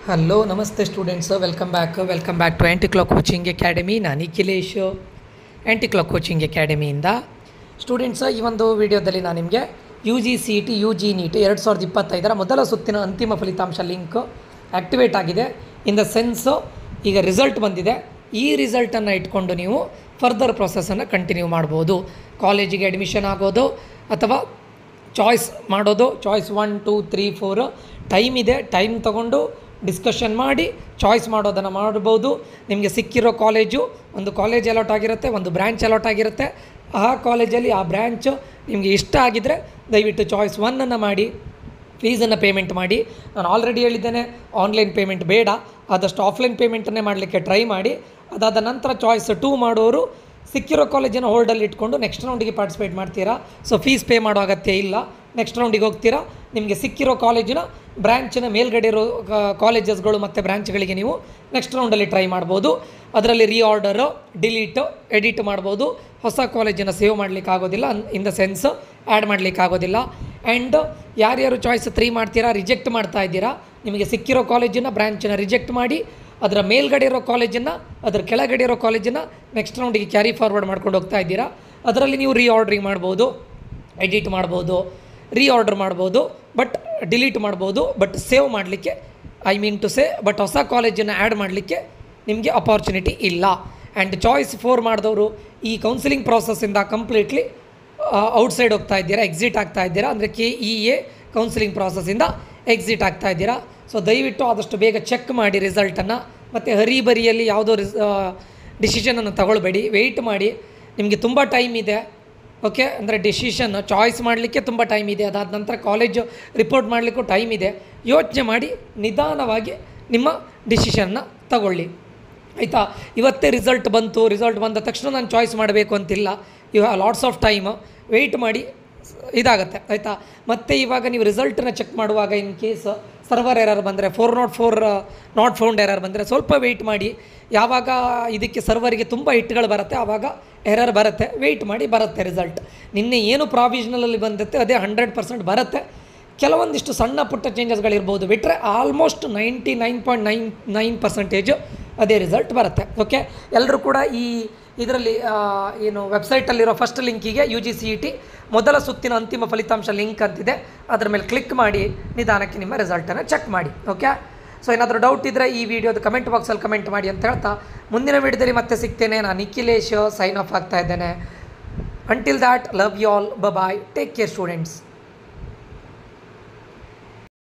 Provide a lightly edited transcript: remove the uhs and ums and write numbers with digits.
Hello ನಮಸ್ತೆ students, welcome back to anti clock coaching academy. ನಾನು Nikhilesh, anti clock coaching ಅಕಾಡೆಮಿಯಿಂದ. Students, ಈ ಒಂದು ವಿಡಿಯೋದಲ್ಲಿ ನಾನು ನಿಮಗೆ UGCET UG NEET 2025 ಮೊದಲ ಸುತ್ತಿನ ಅಂತಿಮ ಫಲಿತಾಂಶ ಲಿಂಕ್ ಆ್ಯಕ್ಟಿವೇಟ್ ಆಗಿದೆ. ಇನ್ ದ ಸೆನ್ಸು ಈಗ ರಿಸಲ್ಟ್ ಬಂದಿದೆ. ಈ ರಿಸಲ್ಟನ್ನು ಇಟ್ಕೊಂಡು ನೀವು ಫರ್ದರ್ ಪ್ರೊಸೆಸನ್ನು ಕಂಟಿನ್ಯೂ ಮಾಡ್ಬೋದು. ಕಾಲೇಜಿಗೆ ಅಡ್ಮಿಷನ್ ಆಗೋದು ಅಥವಾ ಚಾಯ್ಸ್ ಮಾಡೋದು, ಚಾಯ್ಸ್ 1 2 3 4 ಟೈಮ್ ಇದೆ. ಟೈಮ್ ತೊಗೊಂಡು ಡಿಸ್ಕಷನ್ ಮಾಡಿ ಚಾಯ್ಸ್ ಮಾಡೋದನ್ನು ಮಾಡ್ಬೋದು. ನಿಮಗೆ ಸಿಕ್ಕಿರೋ ಕಾಲೇಜು, ಒಂದು ಕಾಲೇಜ್ ಅಲಾಟ್ ಆಗಿರುತ್ತೆ, ಒಂದು ಬ್ರ್ಯಾಂಚ್ ಅಲಾಟ್ ಆಗಿರುತ್ತೆ. ಆ ಕಾಲೇಜಲ್ಲಿ ಆ ಬ್ರ್ಯಾಂಚು ನಿಮಗೆ ಇಷ್ಟ ಆಗಿದ್ದರೆ ದಯವಿಟ್ಟು ಚಾಯ್ಸ್ 1 ಮಾಡಿ, ಫೀಸನ್ನು ಪೇಮೆಂಟ್ ಮಾಡಿ. ನಾನು ಆಲ್ರೆಡಿ ಹೇಳಿದ್ದೇನೆ, ಆನ್ಲೈನ್ ಪೇಮೆಂಟ್ ಬೇಡ, ಆದಷ್ಟು ಆಫ್ಲೈನ್ ಪೇಮೆಂಟನ್ನೇ ಮಾಡಲಿಕ್ಕೆ ಟ್ರೈ ಮಾಡಿ. ಅದಾದ ನಂತರ ಚಾಯ್ಸ್ 2 ಮಾಡೋರು ಸಿಕ್ಕಿರೋ ಕಾಲೇಜನ್ನು ಹೋಲ್ಡಲ್ಲಿ ಇಟ್ಕೊಂಡು ನೆಕ್ಸ್ಟ್ ರೌಂಡಿಗೆ ಪಾರ್ಟಿಸಿಪೇಟ್ ಮಾಡ್ತೀರಾ. ಸೊ ಫೀಸ್ ಪೇ ಮಾಡೋ ಅಗತ್ಯ ಇಲ್ಲ. ನೆಕ್ಸ್ಟ್ ರೌಂಡಿಗೆ ಹೋಗ್ತೀರಾ, ನಿಮಗೆ ಸಿಕ್ಕಿರೋ ಕಾಲೇಜಿನ ಬ್ರ್ಯಾಂಚಿನ ಮೇಲ್ಗಡೆ ಇರೋ ಕಾಲೇಜಸ್ಗಳು ಮತ್ತು ಬ್ರ್ಯಾಂಚ್ಗಳಿಗೆ ನೀವು ನೆಕ್ಸ್ಟ್ ರೌಂಡಲ್ಲಿ ಟ್ರೈ ಮಾಡ್ಬೋದು. ಅದರಲ್ಲಿ ರೀಆರ್ಡರು, ಡಿಲೀಟು, ಎಡಿಟ್ ಮಾಡ್ಬೋದು. ಹೊಸ ಕಾಲೇಜನ್ನು ಸೇವ್ ಮಾಡಲಿಕ್ಕೆ ಆಗೋದಿಲ್ಲ, ಇನ್ ದ ಸೆನ್ಸ್ ಆ್ಯಡ್ ಮಾಡಲಿಕ್ಕೆ ಆಗೋದಿಲ್ಲ. ಆ್ಯಂಡ್ ಯಾರ್ಯಾರು ಚಾಯ್ಸ್ 3 ಮಾಡ್ತೀರಾ, ರಿಜೆಕ್ಟ್ ಮಾಡ್ತಾ ಇದ್ದೀರಾ, ನಿಮಗೆ ಸಿಕ್ಕಿರೋ ಕಾಲೇಜನ್ನು ಬ್ರ್ಯಾಂಚನ್ನು ರಿಜೆಕ್ಟ್ ಮಾಡಿ ಅದರ ಮೇಲ್ಗಡೆ ಇರೋ ಕಾಲೇಜನ್ನು, ಅದರ ಕೆಳಗಡೆ ಇರೋ ಕಾಲೇಜನ್ನು ನೆಕ್ಸ್ಟ್ ರೌಂಡಿಗೆ ಕ್ಯಾರಿ ಫಾರ್ವರ್ಡ್ ಮಾಡ್ಕೊಂಡು ಹೋಗ್ತಾ ಇದ್ದೀರಾ. ಅದರಲ್ಲಿ ನೀವು ರೀಆರ್ಡ್ರಿಂಗ್ ಮಾಡ್ಬೋದು, ಎಡಿಟ್ ಮಾಡ್ಬೋದು, ರೀಆರ್ಡರ್ ಮಾಡ್ಬೋದು, ಬಟ್ ಡಿಲೀಟ್ ಮಾಡ್ಬೋದು. ಬಟ್ ಸೇವ್ ಮಾಡಲಿಕ್ಕೆ, ಬಟ್ ಹೊಸ ಕಾಲೇಜನ್ನು ಆ್ಯಡ್ ಮಾಡಲಿಕ್ಕೆ ನಿಮಗೆ ಅಪಾರ್ಚುನಿಟಿ ಇಲ್ಲ. ಆ್ಯಂಡ್ ಚಾಯ್ಸ್ 4 ಮಾಡಿದವರು ಈ ಕೌನ್ಸಿಲಿಂಗ್ ಪ್ರಾಸೆಸ್ಸಿಂದ ಕಂಪ್ಲೀಟ್ಲಿ ಔಟ್ಸೈಡ್ ಹೋಗ್ತಾ ಇದ್ದೀರಾ, ಎಕ್ಸಿಟ್ ಆಗ್ತಾ ಇದ್ದೀರಾ. ಅಂದರೆ KEA ಕೌನ್ಸಿಲಿಂಗ್ ಪ್ರಾಸೆಸ್ಸಿಂದ ಎಕ್ಸಿಟ್ ಆಗ್ತಾ ಇದ್ದೀರಾ. ಸೊ ದಯವಿಟ್ಟು ಆದಷ್ಟು ಬೇಗ ಚೆಕ್ ಮಾಡಿ ರಿಸಲ್ಟನ್ನು. ಮತ್ತು ಹರಿಬರಿಯಲ್ಲಿ ಯಾವುದೋ ಡಿಸಿಷನನ್ನು ತಗೊಳ್ಬೇಡಿ, ವೆಯ್ಟ್ ಮಾಡಿ. ನಿಮಗೆ ತುಂಬ ಟೈಮ್ ಇದೆ. ಓಕೆ, ಅಂದರೆ ಡಿಸಿಷನ್ ಚಾಯ್ಸ್ ಮಾಡಲಿಕ್ಕೆ ತುಂಬ ಟೈಮ್ ಇದೆ. ಅದಾದ ನಂತರ ಕಾಲೇಜು ರಿಪೋರ್ಟ್ ಮಾಡಲಿಕ್ಕೂ ಟೈಮ್ ಇದೆ. ಯೋಚನೆ ಮಾಡಿ ನಿಧಾನವಾಗಿ ನಿಮ್ಮ ಡಿಸಿಷನ್ನ ತಗೊಳ್ಳಿ, ಆಯಿತಾ. ಇವತ್ತೇ ರಿಸಲ್ಟ್ ಬಂದ ತಕ್ಷಣ ನಾನು ಚಾಯ್ಸ್ ಮಾಡಬೇಕು ಅಂತಿಲ್ಲ. You have lots of time. Wait ಮಾಡಿ, ಇದಾಗುತ್ತೆ, ಆಯಿತಾ. ಮತ್ತು ಇವಾಗ ನೀವು ರಿಸಲ್ಟನ್ನು ಚೆಕ್ ಮಾಡುವಾಗ ಇನ್ ಕೇಸ್ ಸರ್ವರ್ ಎರರ್ ಬಂದರೆ, 404 ನಾಟ್ ಫೌಂಡ್ ಎರರ್ ಬಂದರೆ ಸ್ವಲ್ಪ ವೆಯ್ಟ್ ಮಾಡಿ. ಯಾವಾಗ ಇದಕ್ಕೆ ಸರ್ವರಿಗೆ ತುಂಬ ಹಿಟ್ಗಳು ಬರುತ್ತೆ ಆವಾಗ ಎರರ್ ಬರುತ್ತೆ, ವೆಯ್ಟ್ ಮಾಡಿ, ಬರುತ್ತೆ ರಿಸಲ್ಟ್. ನಿನ್ನೆ ಏನು ಪ್ರಾವಿಷನಲಲ್ಲಿ ಬಂದಿರುತ್ತೆ ಅದೇ 100% ಬರುತ್ತೆ. ಕೆಲವೊಂದಿಷ್ಟು ಸಣ್ಣ ಪುಟ್ಟ ಚೇಂಜಸ್ಗಳಿರ್ಬೋದು, ಬಿಟ್ಟರೆ ಆಲ್ಮೋಸ್ಟ್ 99.99% ಅದೇ ರಿಸಲ್ಟ್ ಬರುತ್ತೆ. ಓಕೆ, ಎಲ್ಲರೂ ಕೂಡ ಇದರಲ್ಲಿ ವೆಬ್ಸೈಟಲ್ಲಿರೋ ಫಸ್ಟ್ ಲಿಂಕಿಗೆ UGCET ಮೊದಲ ಸುತ್ತಿನ ಅಂತಿಮ ಫಲಿತಾಂಶ ಲಿಂಕ್ ಅಂತಿದೆ, ಅದರ ಮೇಲೆ ಕ್ಲಿಕ್ ಮಾಡಿ ನಿಧಾನಕ್ಕೆ ನಿಮ್ಮ ರಿಸಲ್ಟನ್ನು ಚೆಕ್ ಮಾಡಿ. ಓಕೆ, ಸೊ ಏನಾದರೂ ಡೌಟ್ ಇದ್ದರೆ ಈ ವಿಡಿಯೋದ ಕಮೆಂಟ್ ಬಾಕ್ಸಲ್ಲಿ ಕಮೆಂಟ್ ಮಾಡಿ ಅಂತ ಹೇಳ್ತಾ ಮುಂದಿನ ವಿಡಿಯೋದಲ್ಲಿ ಮತ್ತೆ ಸಿಗ್ತೇನೆ. ನಾನು ನಿಖಿಲೇಶ್ ಸೈನ್ ಆಫ್ ಆಗ್ತಾ ಇದ್ದೇನೆ. Until that, love you all, bye, take care students.